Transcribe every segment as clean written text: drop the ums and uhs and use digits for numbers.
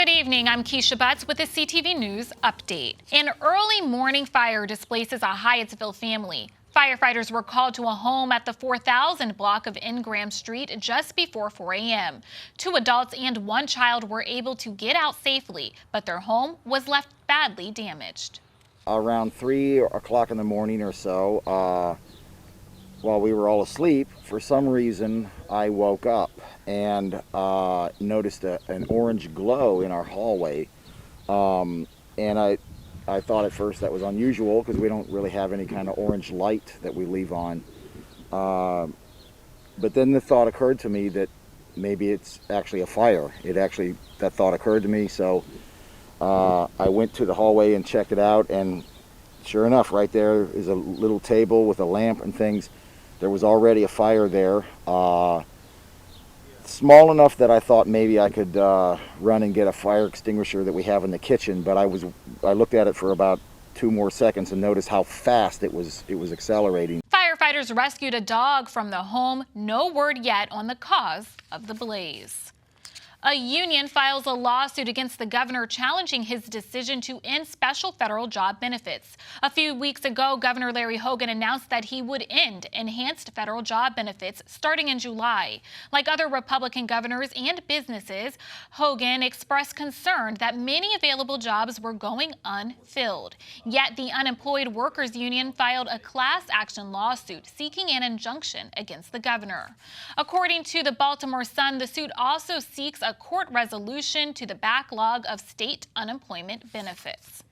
Good evening, I'm Keisha Butts with the CTV News Update. An early morning fire displaces a Hyattsville family. Firefighters were called to a home at the 4000 block of Ingram Street just before 4 a.m. 2 adults and 1 child were able to get out safely, but their home was left badly damaged. Around 3 o'clock in the morning or so, while we were all asleep, for some reason I woke up and noticed an orange glow in our hallway. And I thought at first that was unusual because we don't really have any kind of orange light that we leave on. But then the thought occurred to me that maybe it's actually a fire. That thought occurred to me, so I went to the hallway and checked it out, and sure enough, right there is a little table with a lamp and things. There was already a fire there, small enough that I thought maybe I could run and get a fire extinguisher that we have in the kitchen, but I looked at it for about 2 more seconds and noticed how fast it was accelerating. Firefighters rescued a dog from the home. No word yet on the cause of the blaze. A union files a lawsuit against the governor challenging his decision to end special federal job benefits. A few weeks ago, Governor Larry Hogan announced that he would end enhanced federal job benefits starting in July. Like other Republican governors and businesses, Hogan expressed concern that many available jobs were going unfilled. Yet the Unemployed Workers Union filed a class action lawsuit seeking an injunction against the governor. According to the Baltimore Sun, the suit also seeks a court resolution to the backlog of state unemployment benefits.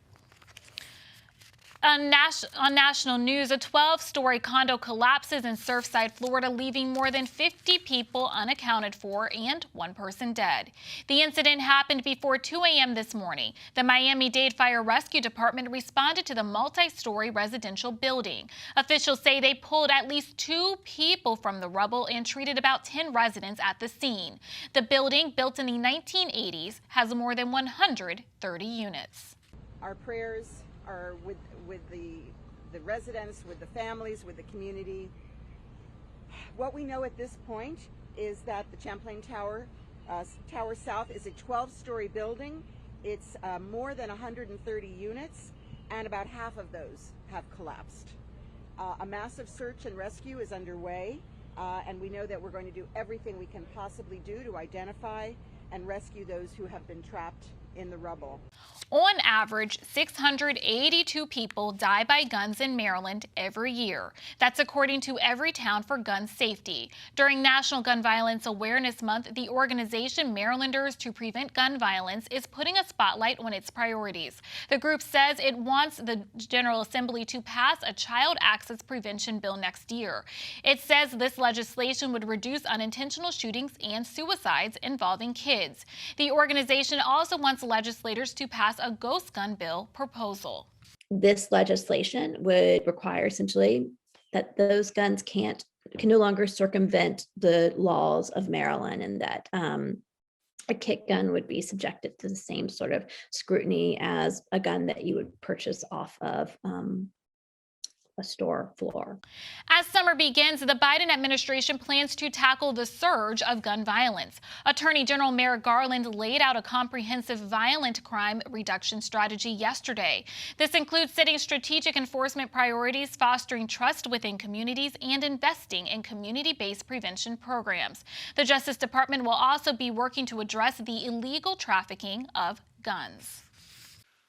On national news, a 12-story condo collapses in Surfside, Florida, leaving more than 50 people unaccounted for and 1 person dead. The incident happened before 2 a.m. this morning. The Miami-Dade Fire Rescue Department responded to the multi-story residential building. Officials say they pulled at least 2 people from the rubble and treated about 10 residents at the scene. The building, built in the 1980s, has more than 130 units. Our prayers are with the residents, with the families, with the community. What we know at this point is that the Champlain Tower, Tower South, is a 12-story building. It's more than 130 units, and about half of those have collapsed. A massive search and rescue is underway, and we know that we're going to do everything we can possibly do to identify and rescue those who have been trapped in the rubble. On average, 682 people die by guns in Maryland every year. That's according to Everytown for Gun Safety. During National Gun Violence Awareness Month, the organization Marylanders to Prevent Gun Violence is putting a spotlight on its priorities. The group says it wants the General Assembly to pass a child access prevention bill next year. It says this legislation would reduce unintentional shootings and suicides involving kids. The organization also wants legislators to pass a ghost gun bill proposal. This legislation would require essentially that those guns can no longer circumvent the laws of Maryland, and that a kick gun would be subjected to the same sort of scrutiny as a gun that you would purchase off of a store floor. As summer begins, the Biden administration plans to tackle the surge of gun violence. Attorney General Merrick Garland laid out a comprehensive violent crime reduction strategy yesterday. This includes setting strategic enforcement priorities, fostering trust within communities, and investing in community-based prevention programs. The Justice Department will also be working to address the illegal trafficking of guns.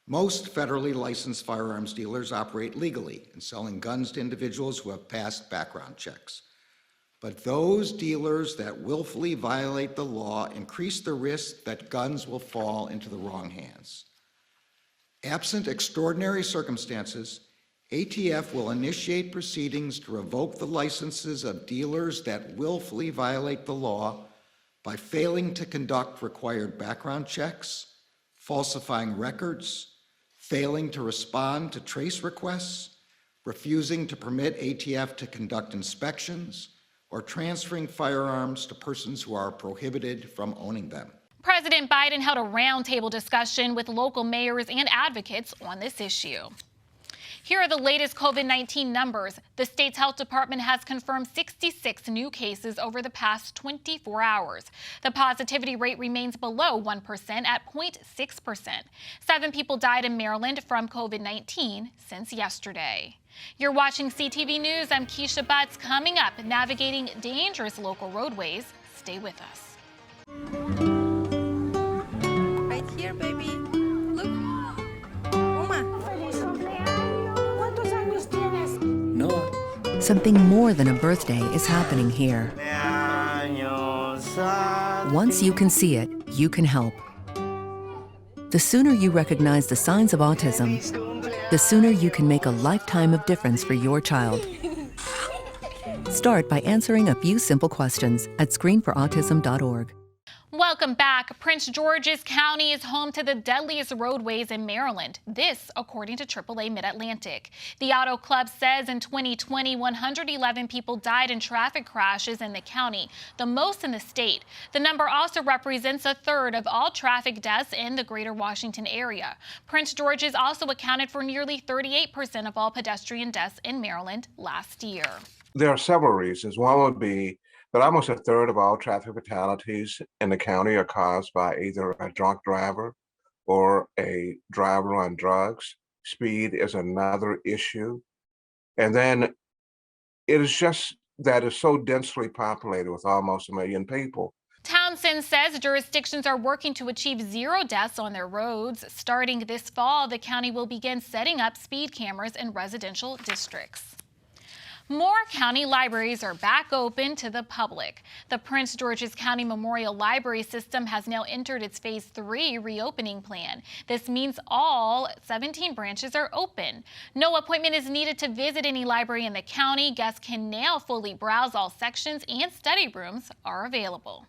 Most federally licensed firearms dealers operate legally in selling guns to individuals who have passed background checks. But those dealers that willfully violate the law increase the risk that guns will fall into the wrong hands. Absent extraordinary circumstances, ATF will initiate proceedings to revoke the licenses of dealers that willfully violate the law by failing to conduct required background checks, falsifying records, failing to respond to trace requests, refusing to permit ATF to conduct inspections, or transferring firearms to persons who are prohibited from owning them. President Biden held a roundtable discussion with local mayors and advocates on this issue. Here are the latest COVID-19 numbers. The state's health department has confirmed 66 new cases over the past 24 hours. The positivity rate remains below 1% at 0.6%. 7 people died in Maryland from COVID-19 since yesterday. You're watching CTV News. I'm Keisha Butts. Coming up, navigating dangerous local roadways. Stay with us. Right here, baby. Look. Uma. Noah. Something more than a birthday is happening here. Once you can see it, you can help. The sooner you recognize the signs of autism, the sooner you can make a lifetime of difference for your child. Start by answering a few simple questions at screenforautism.org. Welcome back. Prince George's County is home to the deadliest roadways in Maryland. This, according to AAA Mid-Atlantic. The Auto Club says in 2020, 111 people died in traffic crashes in the county, the most in the state. The number also represents a third of all traffic deaths in the greater Washington area. Prince George's also accounted for nearly 38% of all pedestrian deaths in Maryland last year. There are several reasons. One would be that almost a third of all traffic fatalities in the county are caused by either a drunk driver or a driver on drugs. Speed is another issue. And then it is just that it's so densely populated with almost 1 million people. Townsend says jurisdictions are working to achieve 0 deaths on their roads. Starting this fall, the county will begin setting up speed cameras in residential districts. More county libraries are back open to the public. The Prince George's County Memorial Library System has now entered its Phase 3 reopening plan. This means all 17 branches are open. No appointment is needed to visit any library in the county. Guests can now fully browse all sections, and study rooms are available.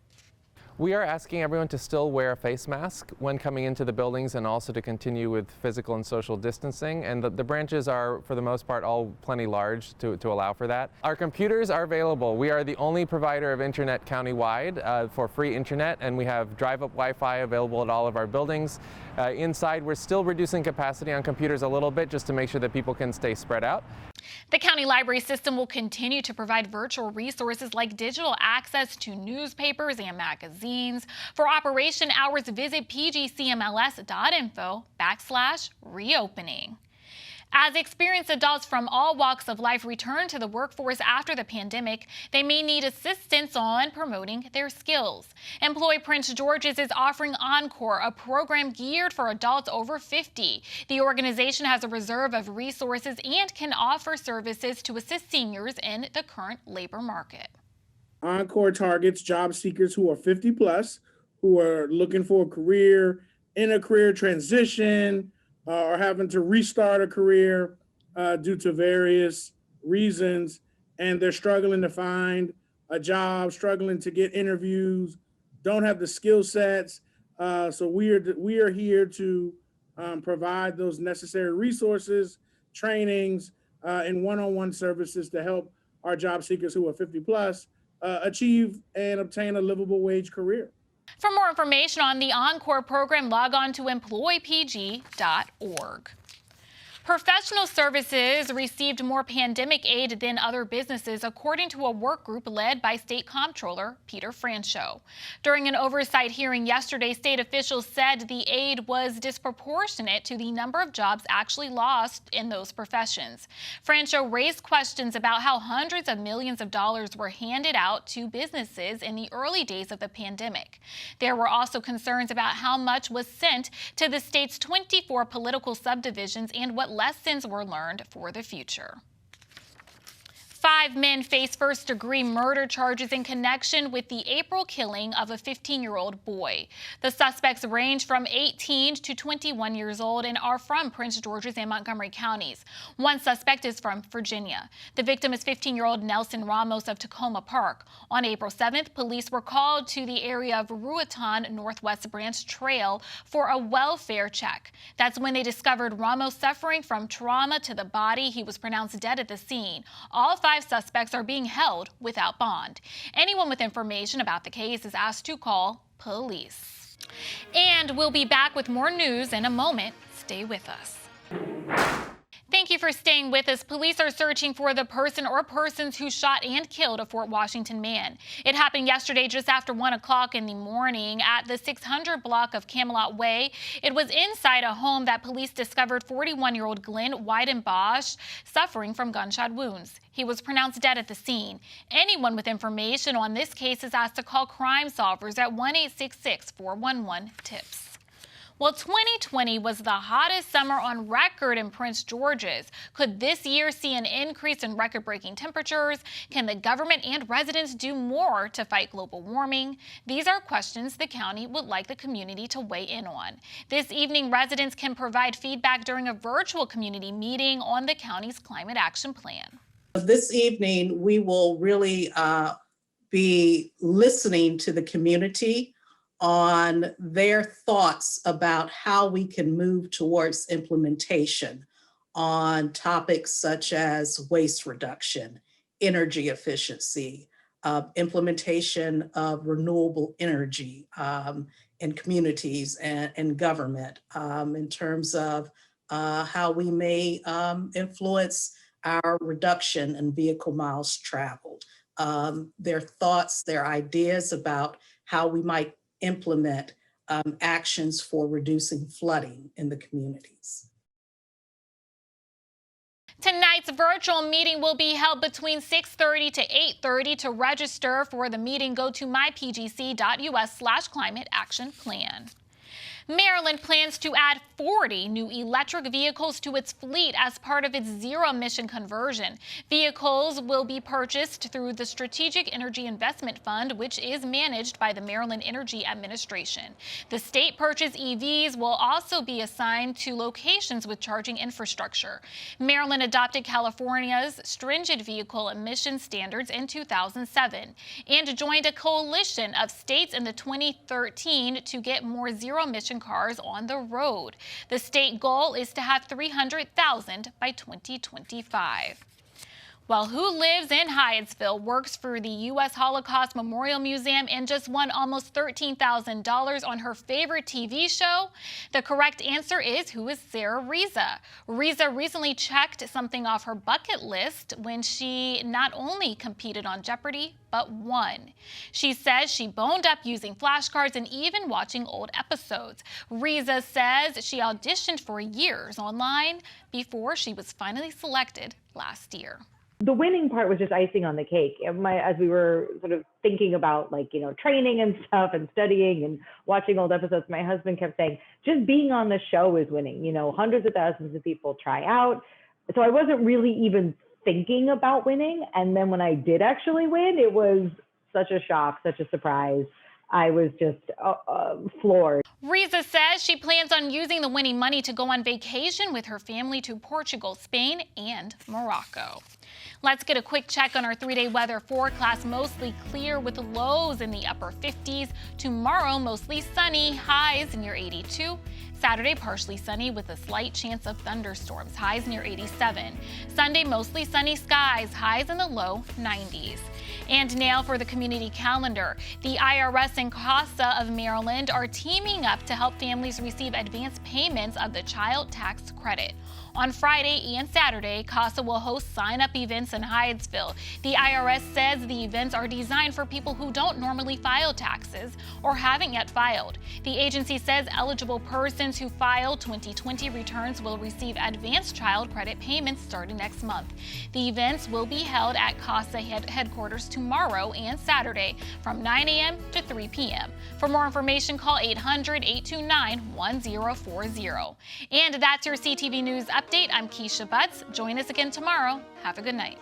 We are asking everyone to still wear a face mask when coming into the buildings, and also to continue with physical and social distancing. And the branches are, for the most part, all plenty large to allow for that. Our computers are available. We are the only provider of internet countywide for free internet, and we have drive-up Wi-Fi available at all of our buildings. Inside, we're still reducing capacity on computers a little bit just to make sure that people can stay spread out. The county library system will continue to provide virtual resources like digital access to newspapers and magazines. For operation hours, visit pgcmls.info/reopening. As experienced adults from all walks of life return to the workforce after the pandemic, they may need assistance on promoting their skills. Employ Prince George's is offering Encore, a program geared for adults over 50. The organization has a reserve of resources and can offer services to assist seniors in the current labor market. Encore targets job seekers who are 50 plus, who are looking for a career, in a career transition, or having to restart a career due to various reasons, and they're struggling to find a job, struggling to get interviews, don't have the skill sets. So we are here to provide those necessary resources, trainings, and one-on-one services to help our job seekers who are 50 plus achieve and obtain a livable wage career. For more information on the Encore program, log on to employpg.org. Professional services received more pandemic aid than other businesses, according to a work group led by State Comptroller Peter Franchot. During an oversight hearing yesterday, state officials said the aid was disproportionate to the number of jobs actually lost in those professions. Franchot raised questions about how hundreds of millions of dollars were handed out to businesses in the early days of the pandemic. There were also concerns about how much was sent to the state's 24 political subdivisions and what lessons were learned for the future. 5 men face first-degree murder charges in connection with the April killing of a 15-year-old boy. The suspects range from 18 to 21 years old and are from Prince George's and Montgomery counties. One suspect is from Virginia. The victim is 15-year-old Nelson Ramos of Tacoma Park. On April 7th, police were called to the area of Ruetan Northwest Branch Trail for a welfare check. That's when they discovered Ramos suffering from trauma to the body. He was pronounced dead at the scene. All 5 suspects are being held without bond. Anyone with information about the case is asked to call police. And we'll be back with more news in a moment. Stay with us. Thank you for staying with us. Police are searching for the person or persons who shot and killed a Fort Washington man. It happened yesterday just after 1 o'clock in the morning at the 600 block of Camelot Way. It was inside a home that police discovered 41-year-old Glenn Weidenbosch suffering from gunshot wounds. He was pronounced dead at the scene. Anyone with information on this case is asked to call Crime Solvers at 1-866-411-TIPS. Well, 2020 was the hottest summer on record in Prince George's. Could this year see an increase in record-breaking temperatures? Can the government and residents do more to fight global warming? These are questions the county would like the community to weigh in on. This evening, residents can provide feedback during a virtual community meeting on the county's climate action plan. This evening, we will really be listening to the community on their thoughts about how we can move towards implementation on topics such as waste reduction, energy efficiency, implementation of renewable energy in communities and government, in terms of how we may influence our reduction in vehicle miles traveled. Their thoughts, their ideas about how we might implement actions for reducing flooding in the communities. Tonight's virtual meeting will be held between 6:30 to 8:30. To register for the meeting, go to mypgc.us/climate action plan. Maryland plans to add 40 new electric vehicles to its fleet as part of its zero-emission conversion. Vehicles will be purchased through the Strategic Energy Investment Fund, which is managed by the Maryland Energy Administration. The state-purchased EVs will also be assigned to locations with charging infrastructure. Maryland adopted California's stringent vehicle emission standards in 2007 and joined a coalition of states in the 2013 to get more zero-emission cars on the road. The state goal is to have 300,000 by 2025. Well, who lives in Hyattsville, works for the U.S. Holocaust Memorial Museum, and just won almost $13,000 on her favorite TV show? The correct answer is, who is Sarah Reza? Reza recently checked something off her bucket list when she not only competed on Jeopardy, but won. She says she boned up using flashcards and even watching old episodes. Reza says she auditioned for years online before she was finally selected last year. The winning part was just icing on the cake. As we were sort of thinking about training and stuff and studying and watching old episodes, my husband kept saying, just being on the show is winning. Hundreds of thousands of people try out. So I wasn't really even thinking about winning. And then when I did actually win, it was such a shock, such a surprise. I was just floored. Reza says she plans on using the winning money to go on vacation with her family to Portugal, Spain, and Morocco. Let's get a quick check on our 3-day weather forecast. Mostly clear with lows in the upper 50s. Tomorrow, mostly sunny, highs near 82. Saturday, partially sunny with a slight chance of thunderstorms, highs near 87. Sunday, mostly sunny skies, highs in the low 90s. And now for the community calendar. The IRS and CASA of Maryland are teaming up to help families receive advance payments of the child tax credit. On Friday and Saturday, CASA will host sign-up events in Hyattsville. The IRS says the events are designed for people who don't normally file taxes or haven't yet filed. The agency says eligible persons who file 2020 returns will receive advanced child credit payments starting next month. The events will be held at CASA headquarters tomorrow and Saturday from 9 a.m. to 3 p.m. For more information, call 800-829-1040. And that's your CTV News update. I'm Keisha Butts. Join us again tomorrow. Have a good night.